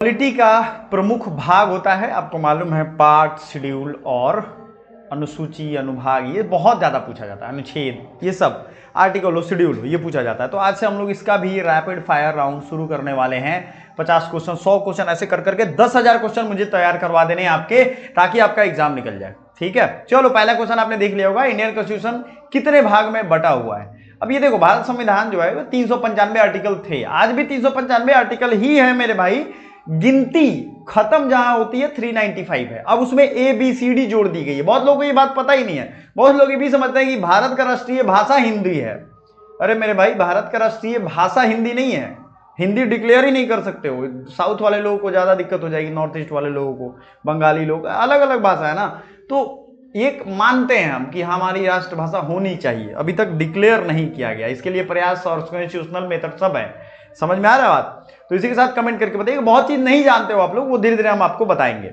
Polity का प्रमुख भाग होता है, आपको मालूम है, पार्ट, शेड्यूल और अनुसूची, अनुभाग, ये बहुत ज़्यादा पूछा जाता है, अनुच्छेद, ये सब, आर्टिकल हो, शेड्यूल हो, ये पूछा जाता है। तो आज से हम लोग इसका भी रैपिड फायर राउंड शुरू करने वाले हैं। 50 क्वेश्चन, 100 क्वेश्चन, ऐसे कर करके 10,000 क्वेश्चन मुझे तैयार करवा देने हैं आपके, ताकि आपका एग्जाम निकल जाए। ठीक है, चलो पहला क्वेश्चन आपने देख लिया होगा, इंडियन कॉन्स्टिट्यूशन कितने भाग में बटा हुआ है। अब ये देखो, भारत संविधान जो है वो 395 आर्टिकल थे, आज भी 395 आर्टिकल ही है मेरे भाई। गिनती खत्म जहां होती है 395 है, अब उसमें ए बी सी डी जोड़ दी गई है। बहुत लोगों को ये बात पता ही नहीं है, बहुत लोग ये भी समझते हैं कि भारत का राष्ट्रीय भाषा हिंदी है। अरे मेरे भाई, भारत का राष्ट्रीय भाषा हिंदी नहीं है, हिंदी डिक्लेयर ही नहीं कर सकते हो। साउथ वाले लोगों को ज्यादा दिक्कत हो जाएगी, नॉर्थ ईस्ट वाले लोगों को, बंगाली लोग, अलग अलग भाषा है ना। तो एक मानते हैं हम कि हमारी राष्ट्रभाषा होनी चाहिए, अभी तक डिक्लेयर नहीं किया गया, इसके लिए प्रयास और कॉन्स्टिट्यूशनल मेथड सब है। समझ में आ रहा है बात? तो इसी के साथ कमेंट करके बताइए, बहुत चीज नहीं जानते हो आप लोग, वो धीरे धीरे हम आपको बताएंगे।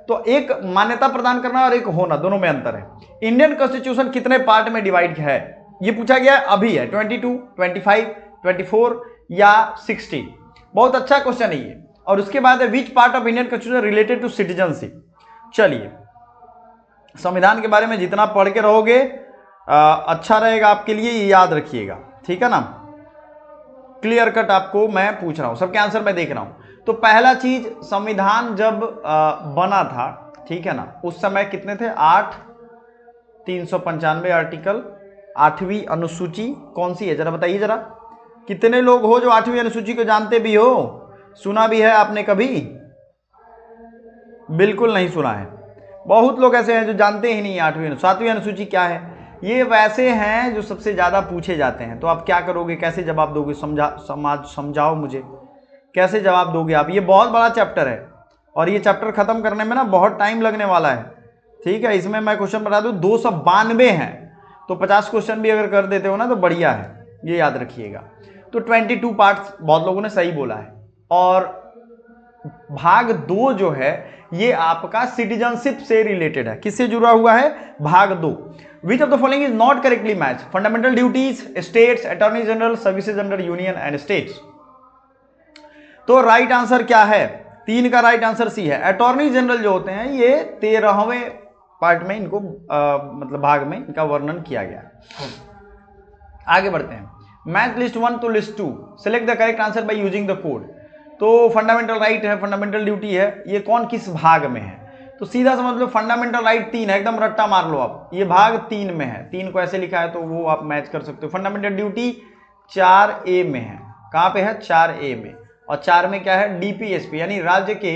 तो एक मान्यता प्रदान करना और एक होना, दोनों में अंतर है। इंडियन कॉन्स्टिट्यूशन कितने पार्ट में डिवाइड है, ये पूछा गया है, अभी है 22, 25, 24 या 60। बहुत अच्छा क्वेश्चन है ये। और उसके बाद है which part of Indian constitution related to citizenship. चलिए, संविधान के बारे में जितना पढ़ के रहोगे अच्छा रहेगा आपके लिए, ये याद रखिएगा, ठीक है ना। क्लियर कट आपको मैं पूछ रहा हूं, सबके आंसर मैं देख रहा हूं। तो पहला चीज, संविधान जब बना था, ठीक है ना, उस समय कितने थे? 8, 395 आर्टिकल, 8वीं अनुसूची कौन सी है जरा बताइए जरा। कितने लोग हो जो 8वीं अनुसूची को जानते भी हो, सुना भी है आपने कभी? बिल्कुल नहीं सुना है। बहुत लोग ऐसे हैं जो जानते ही नहीं 8वीं 7वीं अनुसूची क्या है। ये वैसे हैं जो सबसे ज्यादा पूछे जाते हैं। तो आप क्या करोगे, कैसे जवाब दोगे? समझाओ मुझे, कैसे जवाब दोगे आप? ये बहुत बड़ा चैप्टर है और ये चैप्टर खत्म करने में ना बहुत टाइम लगने वाला है। ठीक है, इसमें मैं क्वेश्चन बता दूं 292 हैं, तो 50 क्वेश्चन भी अगर कर देते हो ना तो बढ़िया है, ये याद रखिएगा। तो 22 पार्ट्स बहुत लोगों ने सही बोला है। और भाग 2 जो है ये आपका सिटीजनशिप से रिलेटेड है। किससे जुड़ा हुआ है? भाग 2। विच of the following is not correctly match? Fundamental duties, states, attorney general, services under union and states. तो राइट आंसर क्या है? 3 का राइट आंसर सी है। अटॉर्नी जनरल जो होते हैं ये 13वें पार्ट में इनको मतलब भाग में इनका वर्णन किया गया है। आगे बढ़ते हैं। Match list 1 to list 2, select the correct answer by using the code. तो फंडामेंटल राइट है, फंडामेंटल ड्यूटी है, ये कौन किस भाग में है? तो सीधा समझ लो, फंडामेंटल राइट 3 है, एकदम रट्टा मार लो आप, ये भाग 3 में है। 3 को ऐसे लिखा है तो वो आप मैच कर सकते हो। फंडामेंटल ड्यूटी 4A में है। कहां पे है? 4A में। और 4 में क्या है? डीपीएसपी यानी राज्य के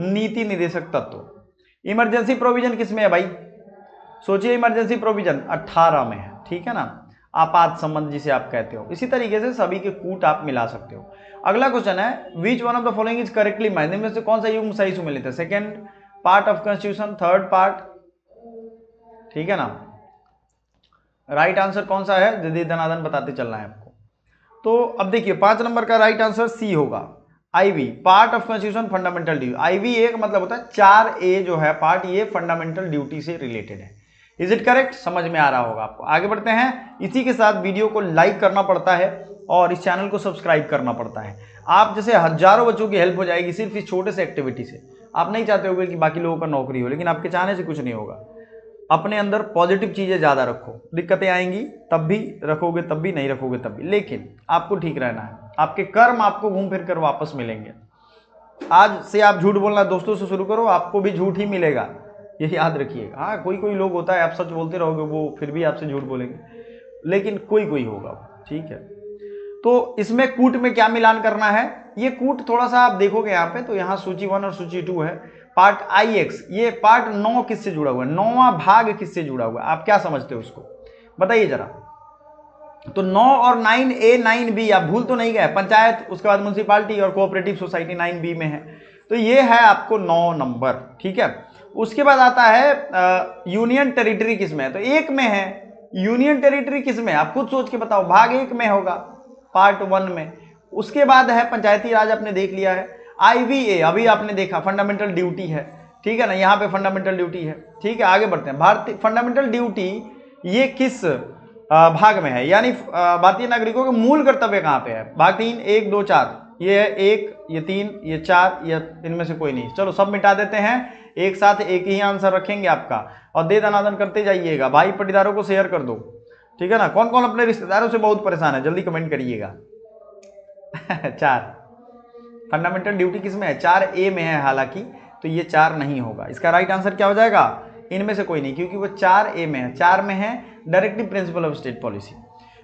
नीति निर्देशक तत्व। इमरजेंसी प्रोविजन किस में है भाई? सोचिए, इमरजेंसी प्रोविजन 18 में है, ठीक है ना, आपात संबंध जिसे आप कहते हो। इसी तरीके से सभी के कूट आप मिला सकते हो। अगला क्वेश्चन है, which one of the following is correctly match? इनमें से कौन सा युग्म सही सुमेलित है? Second part of constitution, third part, ठीक है ना। राइट आंसर कौन सा है? जल्दी धनाधन बताते चलना है आपको। तो अब देखिए, 5 नंबर का राइट आंसर सी होगा, IV, part of constitution fundamental duty. IV एक मतलब होता है 4A जो है पार्ट, ये फंडामेंटल ड्यूटी से रिलेटेड है। Is it correct? समझ में आ रहा होगा आपको। आगे बढ़ते हैं। इसी के साथ वीडियो को लाइक करना पड़ता है और इस चैनल को सब्सक्राइब करना पड़ता है। आप जैसे हजारों बच्चों की हेल्प हो जाएगी सिर्फ इस छोटे से एक्टिविटी से। आप नहीं चाहते होगे कि बाकी लोगों का नौकरी हो, लेकिन आपके चाहने से कुछ नहीं होगा। अपने अंदर पॉजिटिव चीजें ज्यादा रखो, दिक्कतें आएंगी तब भी रखोगे, तब भी नहीं रखोगे तब भी, लेकिन आपको ठीक रहना है। आपके कर्म आपको घूम फिर कर वापस मिलेंगे। आज से आप झूठ बोलना दोस्तों से शुरू करो, आपको भी झूठ ही मिलेगा, ये याद रखिएगा। हाँ, कोई कोई लोग होता है आप सच बोलते रहोगे वो फिर भी आपसे झूठ बोलेंगे, लेकिन कोई कोई होगा, ठीक है। तो इसमें कूट में क्या मिलान करना है? ये कूट थोड़ा सा आप देखोगे यहाँ पे, तो यहाँ सूची 1 और सूची 2 है। पार्ट IX, ये पार्ट 9 किससे जुड़ा हुआ है? 9वां भाग किससे जुड़ा हुआ है? आप क्या समझते हो उसको बताइए जरा। तो 9 और 9A 9B आप भूल तो नहीं गए? पंचायत, उसके बाद म्यूनसिपालिटी और कोऑपरेटिव सोसाइटी 9B में है। तो ये है आपको 9 नंबर, ठीक है। उसके बाद आता है यूनियन टेरिटरी किस में है? तो 1 में है। यूनियन टेरिटरी किस में? आप खुद सोच के बताओ, भाग 1 में होगा, पार्ट 1 में। उसके बाद है पंचायती राज, आपने देख लिया है। IVA अभी आपने देखा, फंडामेंटल ड्यूटी है, ठीक है ना, यहाँ पे फंडामेंटल ड्यूटी है, ठीक है। आगे बढ़ते हैं। भारतीय फंडामेंटल ड्यूटी ये किस भाग में है? यानी भारतीय नागरिकों के मूल कर्तव्य कहां पे है? भाग 3, 1, 2, 4, ये है 1, ये 3, ये 4, ये इनमें से कोई नहीं। चलो सब मिटा देते हैं, एक साथ एक ही आंसर रखेंगे आपका और दे दनादन करते जाइएगा। भाई पटीदारों को शेयर कर दो, ठीक है ना। कौन कौन अपने रिश्तेदारों से बहुत परेशान है, जल्दी कमेंट करिएगा। 4 फंडामेंटल ड्यूटी किस में है, 4A में है हालांकि, तो ये 4 नहीं होगा। इसका राइट आंसर क्या हो जाएगा, इनमें से कोई नहीं, क्योंकि वो 4A में है। 4 में है directive principle of state policy.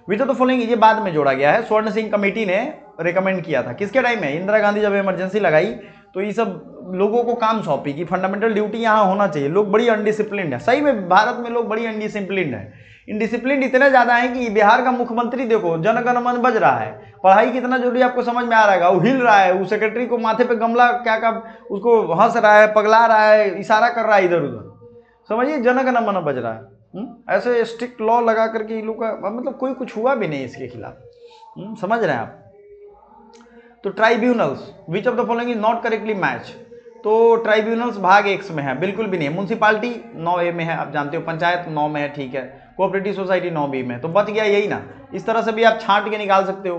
Which of the following, ये बाद में जोड़ा गया है, स्वर्ण सिंह कमेटी ने रिकमेंड किया था किसके टाइम में, इंदिरा गांधी जब इमरजेंसी लगाई तो ये सब लोगों को काम सौंपी कि फंडामेंटल ड्यूटी यहाँ होना चाहिए। लोग बड़ी अनडिसिप्लिन है, सही में भारत में लोग बड़ी अनडिसिप्लिन है। इनडिसिप्लिन इतने ज्यादा है कि बिहार का मुख्यमंत्री देखो जन गण मन बज रहा है, पढ़ाई कितना जरूरी आपको समझ में आ रहा है, वो हिल रहा है, वो सेक्रेटरी को माथे पे गमला क्या का उसको हंस रहा है, पगला रहा है, इशारा कर रहा है इधर उधर, समझिए जन गण मन बज रहा है। ऐसे स्ट्रिक्ट लॉ लगा करके इन लोग का मतलब कोई कुछ हुआ भी नहीं इसके खिलाफ, समझ रहे हैं आप। तो tribunals, which of the following is not correctly match, तो ट्राइब्यूनल्स भाग X में है, बिल्कुल भी नहीं है। म्यूनसिपालिटी 9A में है, आप जानते हो। पंचायत 9 में है, ठीक है। कोऑपरेटिव सोसाइटी 9B में, तो बच गया यही ना। इस तरह से भी आप छांट के निकाल सकते हो।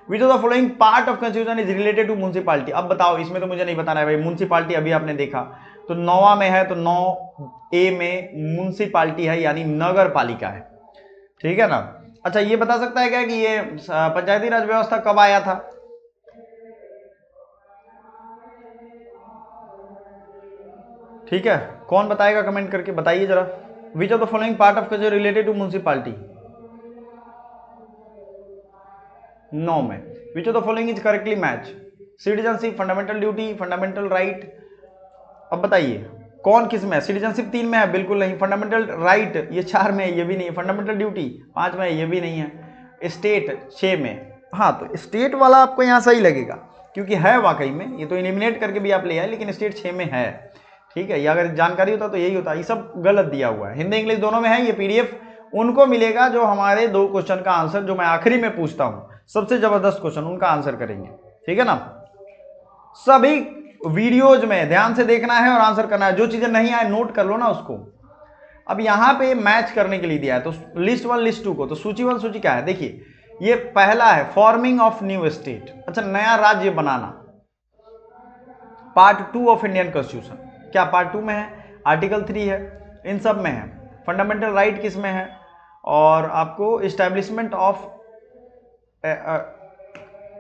Which of the following part of constitution is related to municipality, अब बताओ, इसमें तो मुझे नहीं बताना है भाई। म्यूनसिपालिटी अभी आपने देखा, तो 9वां में है, तो 9A में म्यूनसिपालिटी है, यानी नगर पालिका है, ठीक है ना। अच्छा ये बता सकता है क्या कि ये पंचायती राज व्यवस्था कब आया था, ठीक है, कौन बताएगा कमेंट करके बताइए जरा। Which of the following part of culture related to municipality, 9 में। Which of the following is correctly match, citizenship, fundamental duty, fundamental right, अब बताइए कौन किस में है। सिटीजनशिप 3 में है, बिल्कुल नहीं। फंडामेंटल राइट ये 4 में है, ये भी नहीं है। फंडामेंटल ड्यूटी 5 में है, ये भी नहीं है। स्टेट 6 में, हाँ तो स्टेट वाला आपको यहाँ सही लगेगा क्योंकि है वाकई में, ये तो इलिमिनेट करके भी आप ले आए, लेकिन स्टेट 6 में है, ठीक है। ये अगर जानकारी होता तो यही होता, ये सब गलत दिया हुआ है। हिंदी इंग्लिश दोनों में है। ये पीडीएफ उनको मिलेगा जो हमारे 2 क्वेश्चन का आंसर, जो मैं आखिरी में पूछता हूं सबसे जबरदस्त क्वेश्चन, उनका आंसर करेंगे, ठीक है ना। सभी वीडियोज में ध्यान से देखना है और आंसर करना है। जो चीजें नहीं आए नोट कर लो ना उसको। अब यहां पे मैच करने के लिए दिया है, तो लिस्ट 1 लिस्ट 2 को, तो सूची 1 सूची क्या है, देखिए ये पहला है फॉर्मिंग ऑफ न्यू स्टेट, अच्छा नया राज्य बनाना, पार्ट 2 ऑफ इंडियन कॉन्स्टिट्यूशन, क्या पार्ट 2 में है, आर्टिकल 3 है, इन सब में है। फंडामेंटल राइट किस में है, और आपको establishment of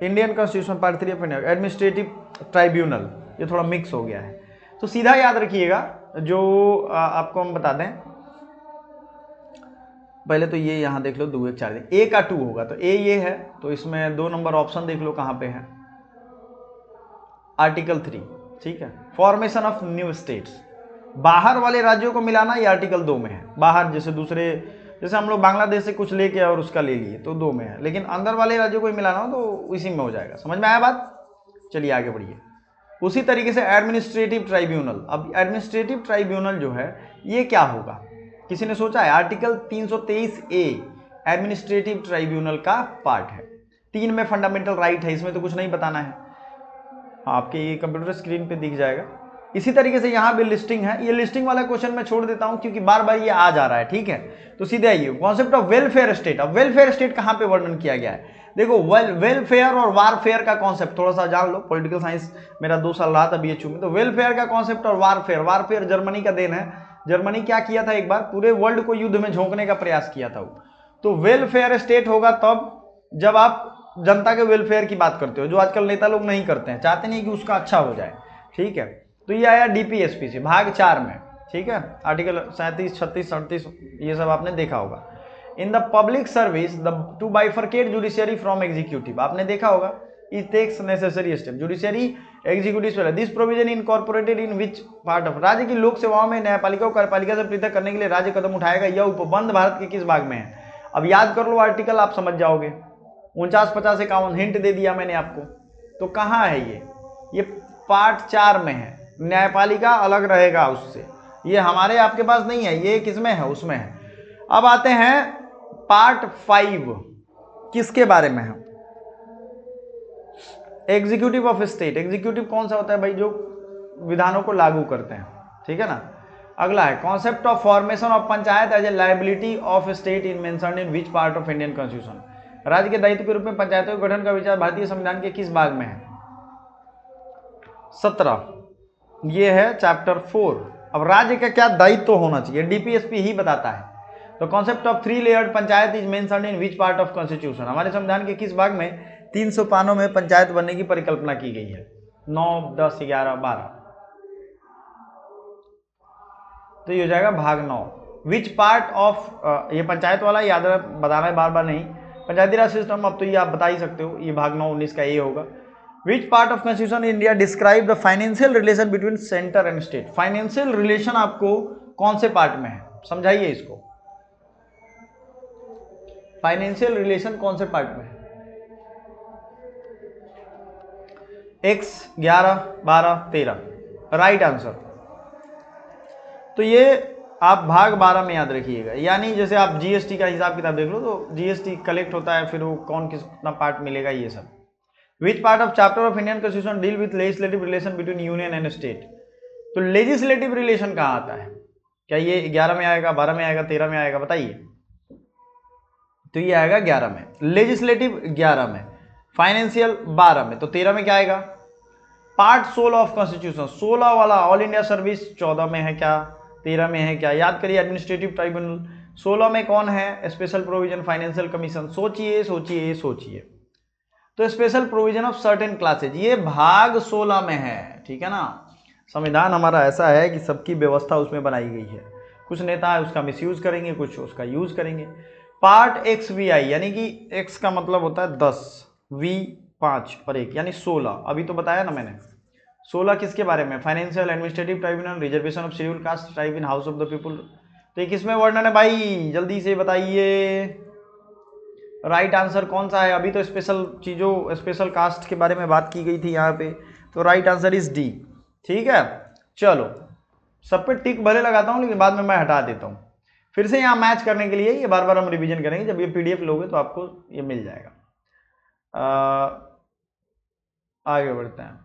Indian constitution part 3 of India, administrative tribunal, ये थोड़ा मिक्स हो गया है। तो सीधा याद रखिएगा, जो आपको हम बता दें, पहले तो ये यहां देख लो 2 1 4 A का 2 होगा, तो A ये है, तो इसमें 2 नंबर ऑप्शन देख लो कहां पे है, आर्टिकल 3, ठीक है। फॉर्मेशन ऑफ न्यू स्टेट्स, बाहर वाले राज्यों को मिलाना, ये आर्टिकल 2 में है। बाहर जैसे दूसरे, जैसे हम लोग बांग्लादेश से कुछ लेके और उसका ले लिए तो 2 में है, लेकिन अंदर वाले राज्यों को मिलाना हो तो इसी में हो जाएगा। समझ में आया बात, चलिए आगे बढ़िए। उसी तरीके से एडमिनिस्ट्रेटिव ट्राइब्यूनल, अब एडमिनिस्ट्रेटिव ट्राइब्यूनल जो है ये क्या होगा, किसी ने सोचा है। आर्टिकल 323A एडमिनिस्ट्रेटिव ट्राइब्यूनल का पार्ट है। 3 में फंडामेंटल राइट है, इसमें तो कुछ नहीं बताना है, आपके कंप्यूटर स्क्रीन पे दिख जाएगा। इसी तरीके से यहाँ भी लिस्टिंग है, ये लिस्टिंग वाला क्वेश्चन मैं छोड़ देता हूँ क्योंकि बार बार ये आ जा रहा है, ठीक है। तो सीधे आइए, कॉन्सेप्ट ऑफ वेलफेयर स्टेट। अब वेलफेयर स्टेट कहाँ पे वर्णन किया गया है, देखो वेलफेयर और वारफेयर का कॉन्सेप्ट थोड़ा सा जान लो। पॉलिटिकल साइंस मेरा 2 साल रहा था BHU में, तो वेलफेयर का कॉन्सेप्ट और वारफेयर जर्मनी का देन है। जर्मनी क्या किया था, एक बार पूरे वर्ल्ड को युद्ध में झोंकने का प्रयास किया था वो। तो वेलफेयर स्टेट होगा तब जब आप जनता के वेलफेयर की बात करते हो, जो आजकल नेता लोग नहीं करते हैं, चाहते नहीं कि उसका अच्छा हो जाए, ठीक है। तो ये आया DPSP से भाग 4 में, ठीक है। आर्टिकल 37 36 38 ये सब आपने देखा होगा। In the public service the to bifurcate judiciary from executive, आपने देखा होगा, it takes necessary step, judiciary executive, this provision incorporated in which part of, राज्य की लोक सेवाओं में न्यायपालिका को कार्यपालिका से पृथक करने के लिए राज्य कदम उठाएगा, यह उपबंध भारत के किस भाग में है। अब याद कर लो आर्टिकल, आप समझ जाओगे। 49 50 51 हिंट दे दिया मैंने आपको, तो कहाँ है ये पार्ट 4 में है। न्यायपालिका अलग रहेगा उससे, ये हमारे आपके पास नहीं है, ये किसमें है, उसमें है। अब आते हैं पार्ट 5, किसके बारे में है, एग्जीक्यूटिव ऑफ स्टेट। एग्जीक्यूटिव कौन सा होता है भाई, जो विधानों को लागू करते हैं, ठीक है ना। अगला है concept of formation of panchayat as a liability of state in mentioned in which part of Indian constitution, राज्य के दायित्व के रूप में पंचायतों के गठन का विचार भारतीय संविधान के किस भाग में है। 17, ये है चैप्टर 4। अब राज्य का क्या दायित्व होना चाहिए, डीपीएसपी ही बताता है। तो concept of 3 layered panchayat is mentioned in which part of constitution, हमारे संविधान के किस भाग में 300 पानों में पंचायत बनने की परिकल्पना की गई है? 9, 10, 11, 12। तो ये हो जाएगा भाग 9। विच पार्ट ऑफ, ये पंचायत वाला याद बताना है बार बार नहीं, पंचायती राज सिस्टम अब तो ये आप बता ही सकते हो, ये भाग 9, 19 का ये होगा। विच part of constitution India describe the financial relation between centre and state, financial relation आपको कौन से पार्ट में है, समझाइए इसको। फाइनेंशियल रिलेशन कौन से पार्ट में है? X 11, 12, 13, right answer. तो ये आप भाग 12 में याद रखिएगा, यानी जैसे आप जीएसटी का हिसाब किताब देख लो तो जीएसटी कलेक्ट होता है, फिर वो कौन कितना पार्ट मिलेगा ये सब। विच part of chapter of Indian constitution deal with legislative relation between union and state, तो लेजिस्लेटिव रिलेशन कहाँ आता है? क्या ये 11 में आएगा, 12 में आएगा, 13 में आएगा, बताइए। तो ये आएगा 11 में, लेजिस्लेटिव 11 में, फाइनेंशियल 12 में, तो 13 में क्या आएगा? पार्ट 16 ऑफ कॉन्स्टिट्यूशन, 16 वाला ऑल इंडिया सर्विस 14 में है क्या, 13 में है क्या? याद करिए, एडमिनिस्ट्रेटिव ट्राइब्यूनल 16 में कौन है? Special provision financial commission. सोचिए सोचिए सोचिए, तो special provision of certain classes ये भाग 16 में है, ठीक है ना। संविधान हमारा ऐसा है कि सबकी व्यवस्था उसमें बनाई गई है, कुछ नेता है उसका मिसयूज करेंगे, कुछ उसका यूज करेंगे। पार्ट एक्स वी आई, यानी कि एक्स का मतलब होता है 10, वी 5 और 1 यानी 16, अभी तो बताया ना मैंने। 16 किसके बारे में? Financial administrative tribunal, reservation of schedule caste tribe in house of the people. तो ये किसमें वर्णन है भाई, जल्दी से बताइए। राइट आंसर कौन सा है? अभी तो स्पेशल चीज़ों, स्पेशल कास्ट के बारे में बात की गई थी यहाँ पे, तो राइट आंसर इज डी। ठीक है, चलो सब पे टिक भले लगाता हूँ लेकिन बाद में मैं हटा देता हूँ। फिर से यहाँ मैच करने के लिए ये बार बार हम रिवीजन करेंगे, जब ये पीडीएफ लोगे तो आपको ये मिल जाएगा। आगे बढ़ते हैं।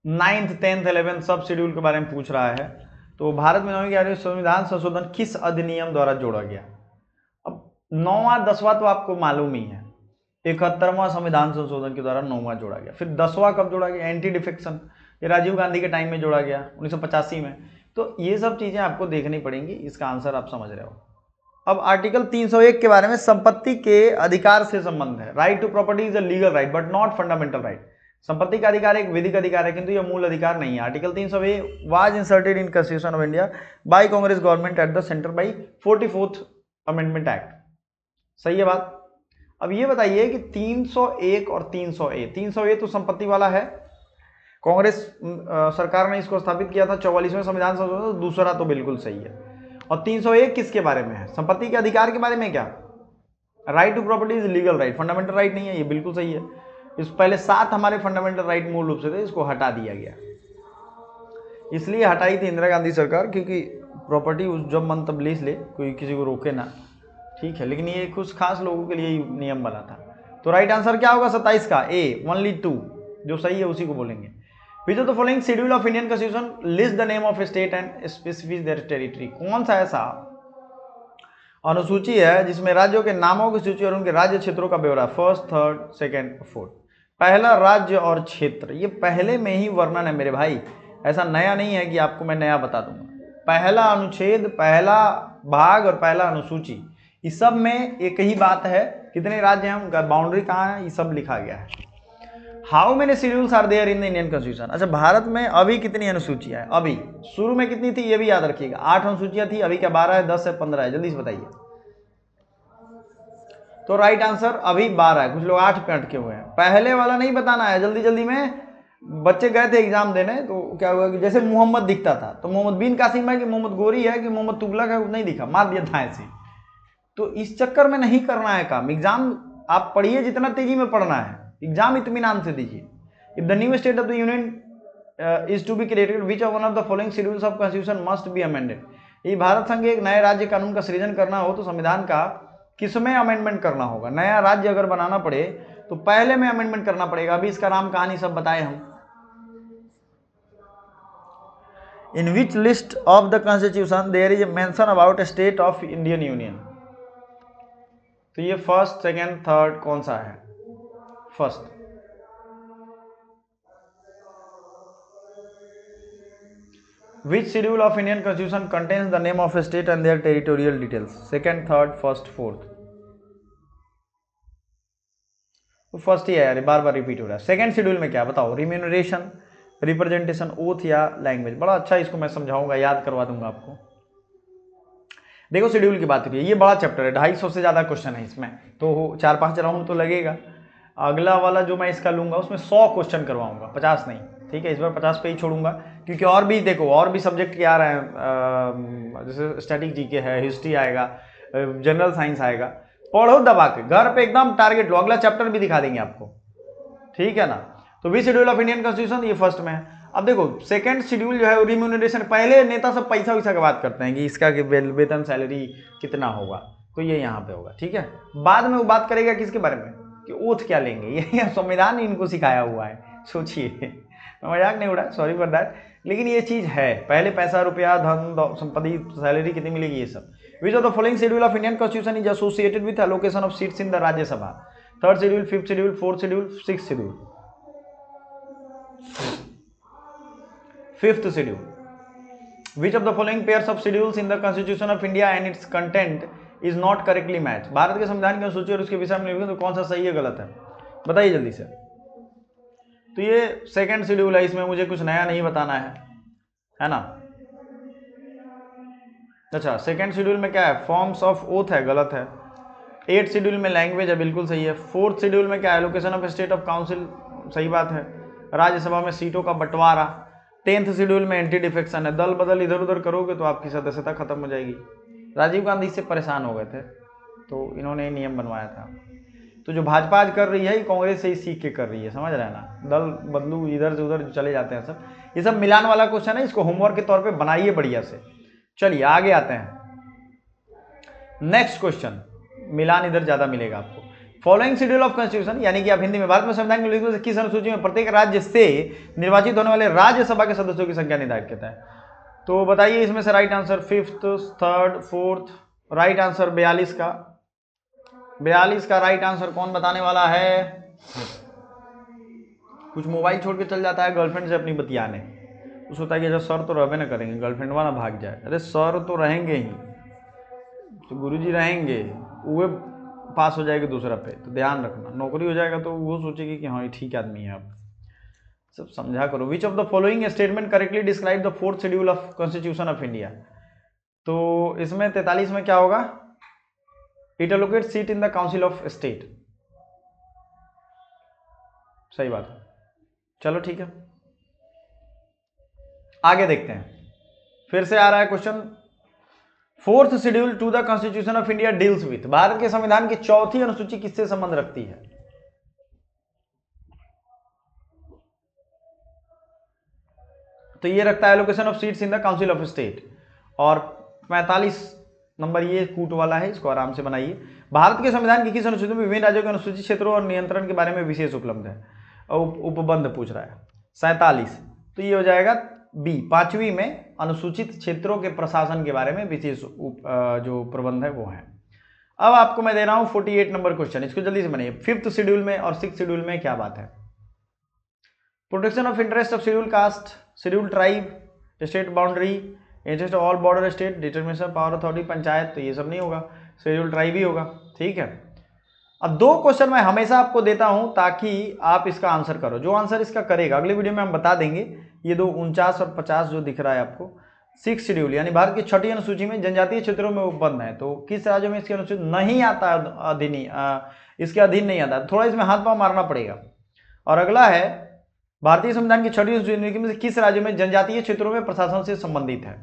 नाइन्थ, 10th, 11th सब शेड्यूल के बारे में पूछ रहा है। तो भारत में संविधान संशोधन किस अधिनियम द्वारा जोड़ा गया? अब 9वां 10वां तो आपको मालूम ही है, 71वां संविधान संशोधन के द्वारा 9वां जोड़ा गया। फिर 10वां कब जोड़ा गया? एंटी डिफेक्शन, ये राजीव गांधी के टाइम में जोड़ा गया 1985 में। तो ये सब चीजें आपको देखनी पड़ेंगी, इसका आंसर आप समझ रहे हो। अब आर्टिकल 301 के बारे में, संपत्ति के अधिकार से संबंध है। Right to property is a legal right but not fundamental right, संपत्ति का अधिकार एक विधिक अधिकार है किंतु यह मूल अधिकार नहीं है। Article 301 was inserted in constitution of India by Congress government at the centre by 44th amendment act. सही है बात। अब ये बताइए कि 301 और 300A, 300A तो संपत्ति वाला है, कांग्रेस सरकार ने इसको स्थापित किया था 44वें संविधान संशोधन, दूसरा तो बिल्कुल सही है। और 301 किसके बारे में है? संपत्ति के अधिकार के बारे में। क्या? Right to property is legal right, fundamental right नहीं है, ये बिल्कुल सही है। इस पहले 7 हमारे फंडामेंटल राइट मूल रूप से थे, इसको हटा दिया गया, इसलिए हटाई थी इंदिरा गांधी सरकार, क्योंकि प्रॉपर्टी जब मन तब लीज ले, कोई किसी को रोके ना, ठीक है। लेकिन ये कुछ खास लोगों के लिए नियम बना था। तो राइट आंसर क्या होगा 27 का? ए, ओनली 2, जो सही है उसी को बोलेंगे। विच of the following schedule of Indian constitution list the name of state and specifies their territory, कौन सा ऐसा अनुसूची है जिसमें राज्यों के नामों की सूची और उनके राज्य क्षेत्रों का ब्यौरा, फर्स्ट, थर्ड, सेकेंड, फोर्थ। पहला राज्य और क्षेत्र, ये पहले में ही वर्णन है मेरे भाई, ऐसा नया नहीं है कि आपको मैं नया बता दूंगा। पहला अनुच्छेद, पहला भाग और पहला अनुसूची, इस सब में एक ही बात है, कितने राज्य हैं, उनका बाउंड्री कहाँ है, ये सब लिखा गया है। How many schedules are there in the Indian constitution. अच्छा, भारत में अभी कितनी अनुसूचियां हैं? अभी शुरू में कितनी थी ये भी याद रखिएगा, 8 अनुसूचियां थी, अभी क्या 12 है, 10 है, 15 है, जल्दी से बताइए। तो राइट आंसर अभी 12 है, कुछ लोग 8 पे अटके हुए हैं। पहले वाला नहीं बताना है, जल्दी जल्दी में। बच्चे गए थे एग्जाम देने, तो क्या हुआ कि जैसे मोहम्मद दिखता था, तो मोहम्मद बिन कासिम है कि मोहम्मद गोरी है कि मोहम्मद तुगलक है, नहीं दिखा, मार दिया था ऐसे। तो इस चक्कर में नहीं करना है काम। एग्जाम आप पढ़िए जितना तेजी में पढ़ना है, एग्जाम इत्मीनान से दीजिए। If the new state of the union is to be created which of one of the following schedules of constitution must be amended. ये भारत संघ एक नए राज्य कानून का सृजन करना हो तो संविधान का किसमें अमेंडमेंट करना होगा? नया राज्य अगर बनाना पड़े तो पहले में अमेंडमेंट करना पड़ेगा। अभी इसका राम कहानी सब बताए हम। In which list of the constitution there is a mention about a state of Indian union. तो ये फर्स्ट, सेकेंड, थर्ड कौन सा है? First. Which schedule of Indian Constitution contains the name of a state and their territorial details? Second, third, first, fourth? तो first ही है यार, बार बार repeat हो रहा है। सेकंड शेड्यूल में क्या बताओ? रिम्यूनरेशन, रिप्रेजेंटेशन, ओथ या लैंग्वेज? बड़ा अच्छा, इसको मैं समझाऊंगा, याद करवा दूंगा आपको। देखो शेड्यूल की बात करिए, ये बड़ा चैप्टर है, 250 से ज़्यादा क्वेश्चन है इसमें, तो 4-5 राउंड तो लगेगा। अगला वाला जो मैं इसका लूंगा उसमें 100 क्वेश्चन करवाऊंगा, 50 नहीं, ठीक है। इस बार 50 पे ही छोड़ूंगा, क्योंकि और भी देखो, और भी सब्जेक्ट क्या आ रहे हैं, जैसे स्टैटिक जीके है, हिस्ट्री आएगा, जनरल साइंस आएगा। पढ़ो दबा के, घर पे एकदम टारगेट लो, अगला चैप्टर भी दिखा देंगे आपको, ठीक है ना। तो विच शेड्यूल ऑफ इंडियन कॉन्स्टिट्यूशन, ये फर्स्ट में है। अब देखो सेकंड शेड्यूल जो है रिम्यूनरेशन, पहले नेता सब पैसा वैसा की बात करते हैं कि इसका वेतन सैलरी कितना होगा, तो ये यहाँ पे होगा, ठीक है। बाद में वो बात करेगा किसके बारे में, कि ओथ क्या लेंगे, ये संविधान ने इनको सिखाया हुआ है, सोचिए। मजाक नहीं उड़ा, सॉरी फॉर दैट, लेकिन ये चीज है। पहले पैसा, रुपया, धन संपत्ति, सैलरी कितनी मिलेगी, ये सब। विच of the following schedule of Indian constitution is associated with allocation of seats in the Rajya Sabha? Third schedule, fifth schedule, fourth schedule, sixth schedule? Fifth schedule. Which of the following pairs of schedules in the constitution of India and it's content is not correctly match? Bharat के संविधान की अनुसूची और उसके विषय में तो कौन सा सही है, गलत है, बताइए जल्दी से। तो ये सेकंड शेड्यूल है, इसमें मुझे कुछ नया नहीं बताना है ना। अच्छा, सेकंड शेड्यूल में क्या है, फॉर्म्स ऑफ ओथ है, गलत है। 8th शेड्यूल में लैंग्वेज है, बिल्कुल सही है। 4th शेड्यूल में क्या है, allocation of state of council, सही बात है। राज्यसभा में सीटों का बंटवारा। 10th शेड्यूल में एंटी डिफेक्शन है, दल बदल इधर उधर करोगे तो आपकी सदस्यता खत्म हो जाएगी। राजीव गांधी इससे परेशान हो गए थे, तो इन्होंने नियम बनवाया था। तो जो भाजपा आज कर रही है, कांग्रेस से ही सीख के कर रही है, समझ रहे हैं ना। दल बदलू, इधर से उधर चले जाते हैं सब, ये सब मिलान वाला क्वेश्चन है, इसको होमवर्क के तौर पे बनाइए बढ़िया से। चलिए आगे आते हैं, नेक्स्ट क्वेश्चन। मिलान इधर ज्यादा मिलेगा आपको। फॉलोइंग शेड्यूल ऑफ कॉन्स्टिट्यूशन, यानी कि आप हिंदी में, भारत में संविधान के लिखित किस अनुसूची में प्रत्येक राज्य से निर्वाचित होने वाले राज्यसभा के सदस्यों की संख्या निर्धारित करता है? तो बताइए इसमें से right answer, 5th, 3rd, 4th? Right answer 42 का। 42 का राइट आंसर कौन बताने वाला है? कुछ मोबाइल छोड़ के चल जाता है गर्लफ्रेंड से अपनी बतियाने, उसको होता है कि जब सर तो रहबे ना करेंगे, गर्लफ्रेंड वाला भाग जाए। अरे सर तो रहेंगे ही, तो गुरुजी रहेंगे, वो पास हो जाएगी दूसरा पे, तो ध्यान रखना। नौकरी हो जाएगा तो वो सोचेगी कि हाँ ये ठीक आदमी है। आप सब समझा करो। विच of the following statement correctly describe the 4th schedule of constitution of India? तो इसमें 43 में क्या होगा, it allocate seat in the council of state, सही बात है। चलो ठीक है, आगे देखते हैं। फिर से आ रहा है question, 4th schedule to the constitution of India deals with, भारत के संविधान की 4थी अनुसूची किससे संबंध रखती है? तो ये रखता है allocation of seats in the council of state. और 45 नंबर ये कूट वाला है, इसको आराम से बनाइए। भारत के संविधान की किस अनुसूची में विभिन्न राज्यों के अनुसूचित क्षेत्रों और नियंत्रण के बारे में विशेष उपलब्ध है? उपबंध पूछ रहा है। 47, तो ये हो जाएगा बी, 5वीं में अनुसूचित क्षेत्रों के प्रशासन के बारे में विशेष जो प्रबंध है वो है। अब आपको मैं दे रहा हूं 48 नंबर क्वेश्चन, इसको जल्दी से बनाइए। 5th शेड्यूल में और 6th शेड्यूल में क्या बात है? Protection of interest of schedule caste, schedule tribe, state boundary, interest of all border state, determination power authority, panchayat, तो ये सब नहीं होगा, शेड्यूल ट्राइब ही होगा, ठीक है। अब 2 क्वेश्चन मैं हमेशा आपको देता हूं ताकि आप इसका आंसर करो, जो आंसर इसका करेगा अगले वीडियो में हम बता देंगे। ये 2 49 और 50 जो दिख रहा है आपको, 6th शेड्यूल यानी भारत की 6ठी अनुसूची में जनजातीय क्षेत्रों में उपबंध है, तो किस राज्य में इसकी अनुसूची नहीं आता, इसके अधीन नहीं आता, थोड़ा इसमें हाथ पांव मारना पड़ेगा। और अगला है भारतीय संविधान की 6ठी अनुसूची में किस राज्य में जनजातीय क्षेत्रों में प्रशासन से संबंधित है,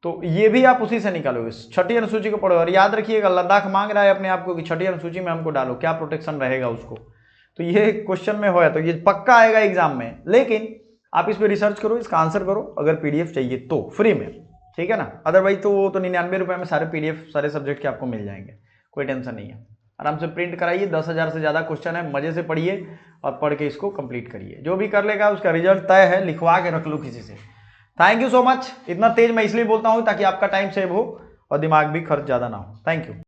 तो ये भी आप उसी से निकालोगे। 6ठी अनुसूची को पढ़ो और याद रखिएगा, लद्दाख मांग रहा है अपने आप को कि 6ठी अनुसूची में हमको डालो, क्या प्रोटेक्शन रहेगा उसको, तो ये क्वेश्चन में होया, तो ये पक्का आएगा एग्जाम में। लेकिन आप इस पे रिसर्च करो, इसका आंसर करो, अगर पीडीएफ चाहिए तो फ्री में, ठीक है ना। अदरवाइज तो वो तो 99 रुपये में सारे पीडीएफ सारे सब्जेक्ट के आपको मिल जाएंगे, कोई टेंशन नहीं है। आराम से प्रिंट कराइए, 10,000 से ज़्यादा क्वेश्चन है, मजे से पढ़िए और पढ़ के इसको कंप्लीट करिए। जो भी कर लेगा उसका रिजल्ट तय है, लिखवा के रख लो किसी से। Thank you so much. इतना तेज मैं इसलिए बोलता हूँ ताकि आपका टाइम सेव हो और दिमाग भी खर्च ज़्यादा ना हो। Thank you.